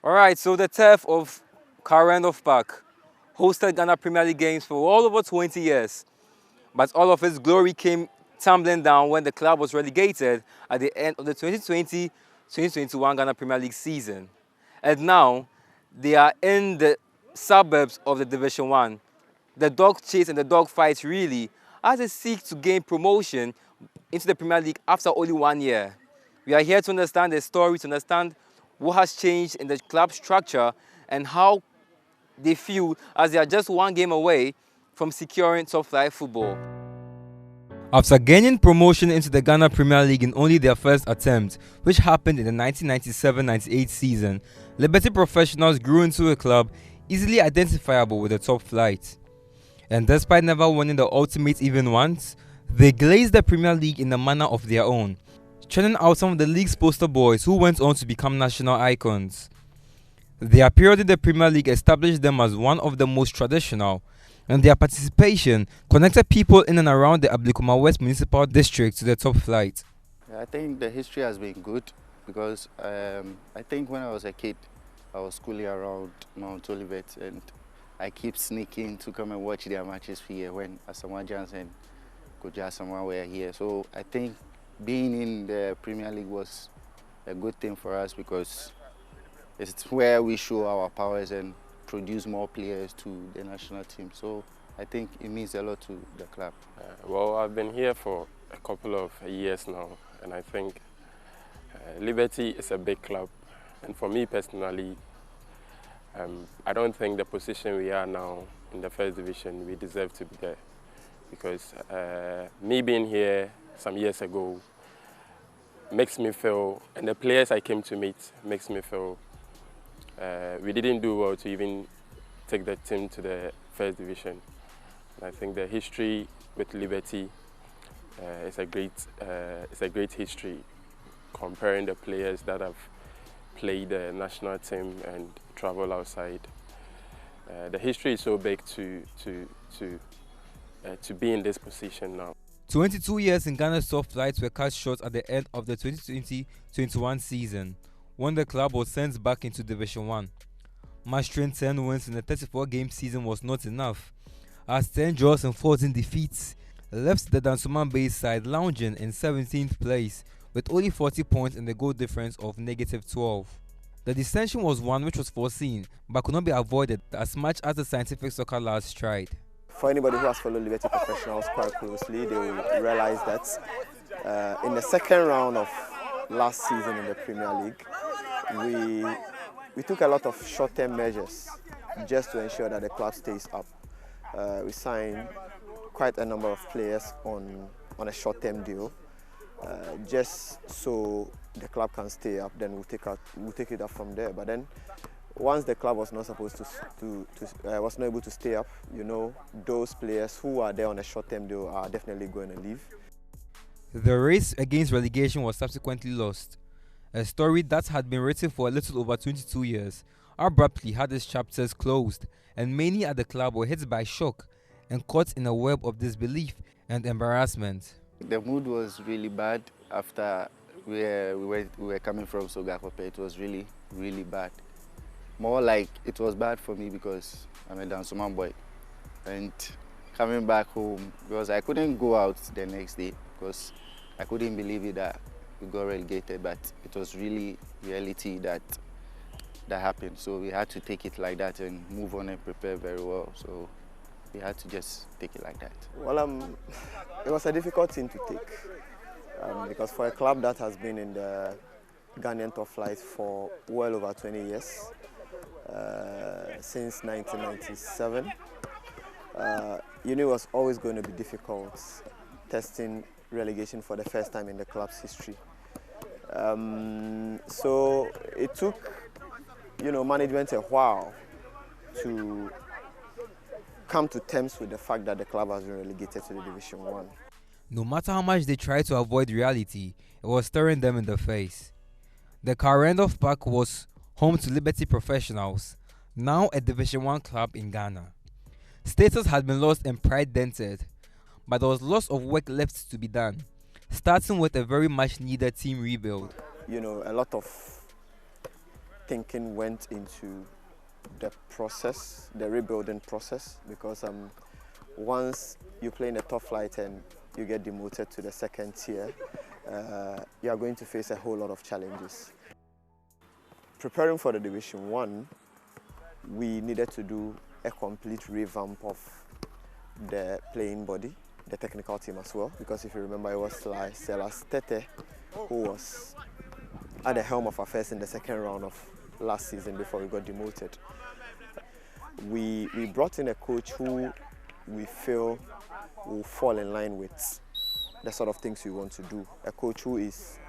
All right, so the turf of Randolph Park hosted Ghana Premier League games for all over 20 years. But all of its glory came tumbling down when the club was relegated at the end of the 2020-2021 Ghana Premier League season. And now, they are in the suburbs of the Division 1. The dog chase and the dog fight really, as they seek to gain promotion into the Premier League after only 1 year. We are here to understand the story, to understand what has changed in the club structure and how they feel as they are just one game away from securing top flight football. After gaining promotion into the Ghana Premier League in only their first attempt, which happened in the 1997-98 season, Liberty Professionals grew into a club easily identifiable with the top flight. And despite never winning the ultimate even once, they glazed the Premier League in a manner of their own, churning out some of the league's poster boys who went on to become national icons. Their period in the Premier League established them as one of the most traditional, and their participation connected people in and around the Ablikuma West Municipal District to the top flight. I think the history has been good because I think when I was a kid, I was schooling around Mount Olivet and I keep sneaking to come and watch their matches here when Asamoah Johnson and Kojo Asamoah were here. So I think being in the Premier League was a good thing for us because it's where we show our powers and produce more players to the national team. So I think it means a lot to the club. Well, I've been here for a couple of years now, and I think Liberty is a big club. And for me personally, I don't think the position we are now in the first division, we deserve to be there. Because me being here some years ago makes me feel, and the players I came to meet makes me feel we didn't do well to even take the team to the first division. And I think the history with Liberty is a great history, comparing the players that have played the national team and travel outside. The history is so big to be in this position now. 22 years in Ghana's top flights were cut short at the end of the 2020-21 season, when the club was sent back into Division 1. Mastering 10 wins in a 34-game season was not enough, as 10 draws and 14 defeats left the Dansoman Bay side lounging in 17th place with only 40 points and a goal difference of -12. The dissension was one which was foreseen but could not be avoided as much as the scientific soccer lads tried. For anybody who has followed Liberty Professionals quite closely, they will realize that in the second round of last season in the Premier League, we took a lot of short-term measures just to ensure that the club stays up. We signed quite a number of players on a short-term deal, just so the club can stay up. Then we'll take it up from there. But then, once the club was not supposed was not able to stay up, you know, those players who are there on a short-term deal are definitely going to leave. The race against relegation was subsequently lost. A story that had been written for a little over 22 years abruptly had its chapters closed, and many at the club were hit by shock and caught in a web of disbelief and embarrassment. The mood was really bad after we were coming from Sogakope. It was really, really bad. More like it was bad for me because I'm a Dansoman boy. And coming back home, because I couldn't go out the next day because I couldn't believe it that we got relegated, but it was really reality that happened. So we had to take it like that and move on and prepare very well. So we had to just take it like that. Well, it was a difficult thing to take because for a club that has been in the Ghanaian top flight for well over 20 years, since 1997, you knew it was always going to be difficult testing relegation for the first time in the club's history. So it took, management a while to come to terms with the fact that the club has been relegated to the Division 1. No matter how much they tried to avoid reality, it was staring them in the face. The Randolph Park was home to Liberty Professionals, now a Division 1 club in Ghana. Status had been lost and pride dented, but there was lots of work left to be done, starting with a very much needed team rebuild. A lot of thinking went into the process, the rebuilding process, because once you play in the top flight and you get demoted to the second tier, you are going to face a whole lot of challenges. Preparing for the Division 1, we needed to do a complete revamp of the playing body, the technical team as well, because if you remember, it was like Silas Tete who was at the helm of affairs in the second round of last season before we got demoted. We brought in a coach who we feel will fall in line with the sort of things we want to do. A coach who is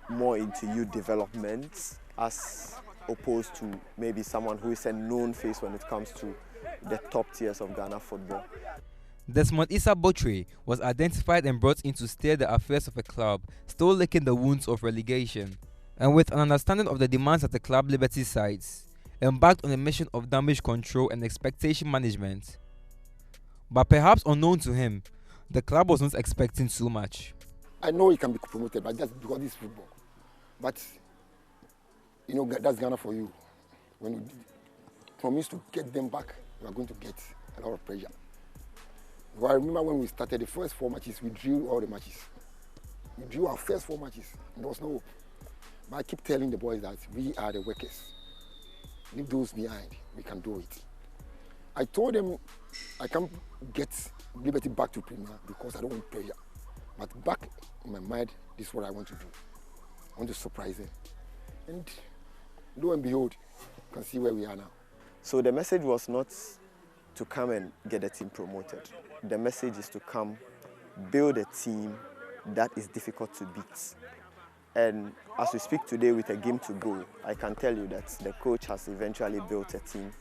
more into youth development as opposed to maybe someone who is a known face when it comes to the top tiers of Ghana football. Desmond Issa Botre was identified and brought in to steer the affairs of a club still licking the wounds of relegation, and with an understanding of the demands at the club Liberty sides, embarked on a mission of damage control and expectation management. But perhaps unknown to him, the club was not expecting too much. I know he can be promoted, but that's because it's football. But, you know, that's Ghana for you. When you promise to get them back, you are going to get a lot of pressure. Well, I remember when we started the first 4 matches, we drew all the matches. We drew our first 4 matches. There was no hope. But I keep telling the boys that we are the workers. Leave those behind. We can do it. I told them I can't get Liberty back to Premier because I don't want pressure. But back in my mind, this is what I want to do. I want to surprise them. And lo and behold, you can see where we are now. So the message was not to come and get the team promoted. The message is to come, build a team that is difficult to beat. And as we speak today with a game to go, I can tell you that the coach has eventually built a team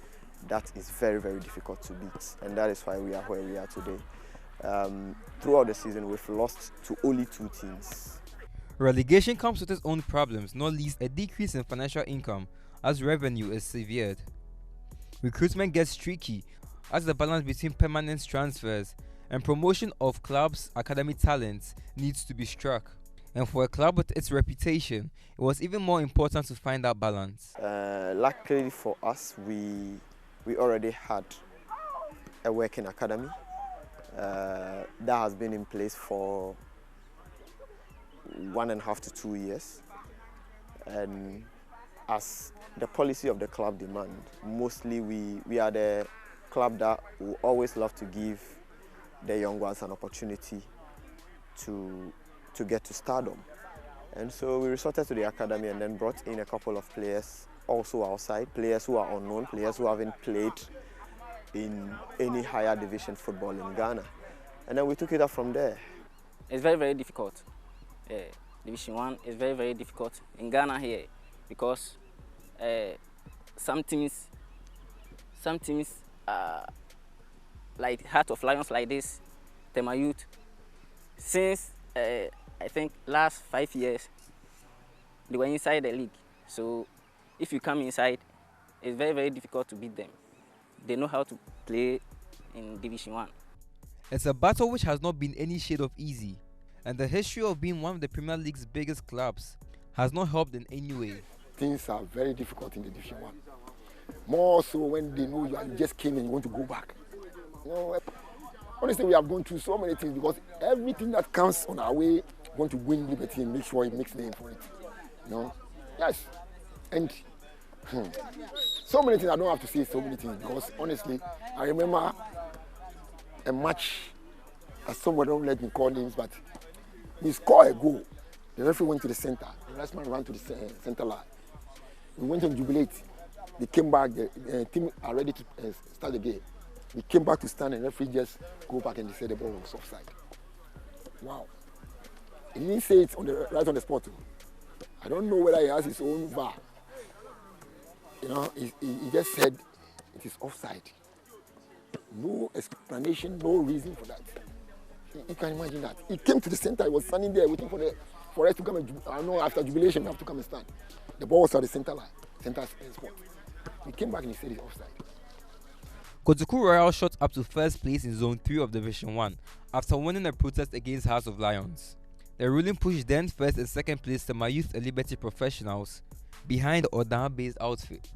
that is very, very difficult to beat. And that is why we are where we are today. Throughout the season, we've lost to only 2 teams. Relegation comes with its own problems, not least a decrease in financial income as revenue is severed. Recruitment gets tricky as the balance between permanent transfers and promotion of clubs' academy talents needs to be struck. And for a club with its reputation, it was even more important to find that balance. Luckily for us, we already had a working academy that has been in place for 1.5 to 2 years. And as the policy of the club demand, mostly we are the club that will always love to give the young ones an opportunity to get to stardom. And so we resorted to the academy and then brought in a couple of players also outside, players who are unknown, players who haven't played in any higher division football in Ghana. And then we took it up from there. It's very, very difficult. Division 1 is very, very difficult in Ghana here because some teams like Heart of Lions like this, Tema Youth, since I think last 5 years, they were inside the league. So if you come inside, it's very, very difficult to beat them. They know how to play in Division 1. It's a battle which has not been any shade of easy, and the history of being one of the Premier League's biggest clubs has not helped in any way. Things are very difficult in the Division 1. More so when they know you just came and you want to go back. You know, honestly, we have gone through so many things because everything that comes on our way, we want to win Liberty and make sure it makes name for it. You know? Yes. And so many things, I don't have to say so many things because honestly, I remember a match, as someone don't let me call names, but we scored a goal. The referee went to the center. The last man ran to the center line. We went to jubilate. They came back, the team are ready to start the game. We came back to stand and the referee just go back and they said the ball was offside. Wow. He didn't say it right on the spot. I don't know whether he has his own VAR. You know, he just said it is offside. No explanation, no reason for that. You can imagine that. He came to the center, he was standing there waiting for us to come and, I know after jubilation we have to come and stand. The ball was at the center line, center spot. He came back and he said it's offside. Kotoku Royals shot up to first place in Zone 3 of Division 1 after winning a protest against House of Lions. The ruling pushed then first and second place Tema Youth and Liberty Professionals behind the Odan-based outfit.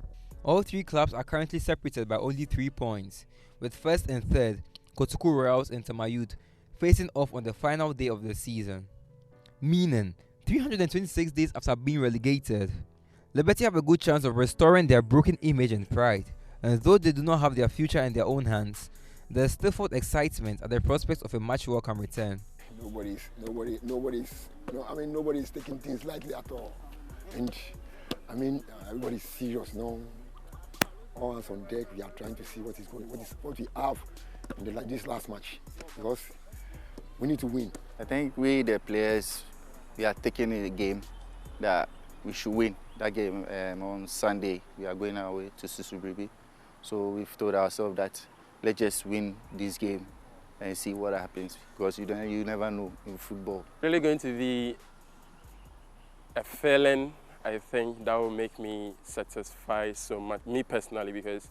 All three clubs are currently separated by only 3 points, with first and third, Kotoku Royals and Tema Youth, facing off on the final day of the season. Meaning, 326 days after being relegated, Liberty have a good chance of restoring their broken image and pride, and though they do not have their future in their own hands, there's stifled excitement at the prospect of a much welcome return. Nobody's taking things lightly at all. And everybody's serious now. All hands on deck. We are trying to see what we have in this last match, because we need to win. I think we, the players, we are taking a game that we should win. That game on Sunday, we are going away to Susubiribi. So we've told ourselves that let's just win this game and see what happens, because you never know in football. Really going to be a feeling, I think, that will make me satisfied so much, me personally, because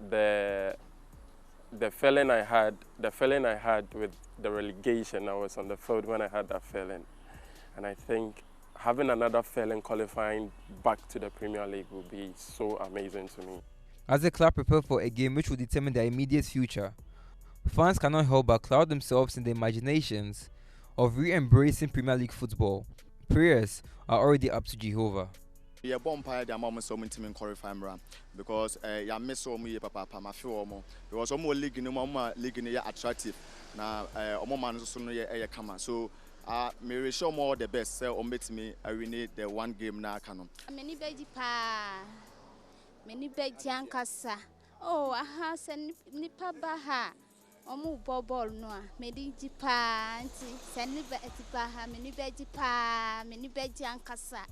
the feeling I had with the relegation, I was on the field when I had that feeling, and I think having another feeling qualifying back to the Premier League will be so amazing to me. As the club prepare for a game which will determine their immediate future, fans cannot help but cloud themselves in their imaginations of re-embracing Premier League football. Prayers are already up to Jehovah. Yeah, bonfire the moment so many team qualify because ya miss so many papa ma feel more because omo league no attractive na omo man so no ye kama so me show more the best say o met me I win the one game na aka no many beji ankasa oh aha se nipa ba ha omo ball no a medi ji pa nti se ni beji pa ha many beji ankasa.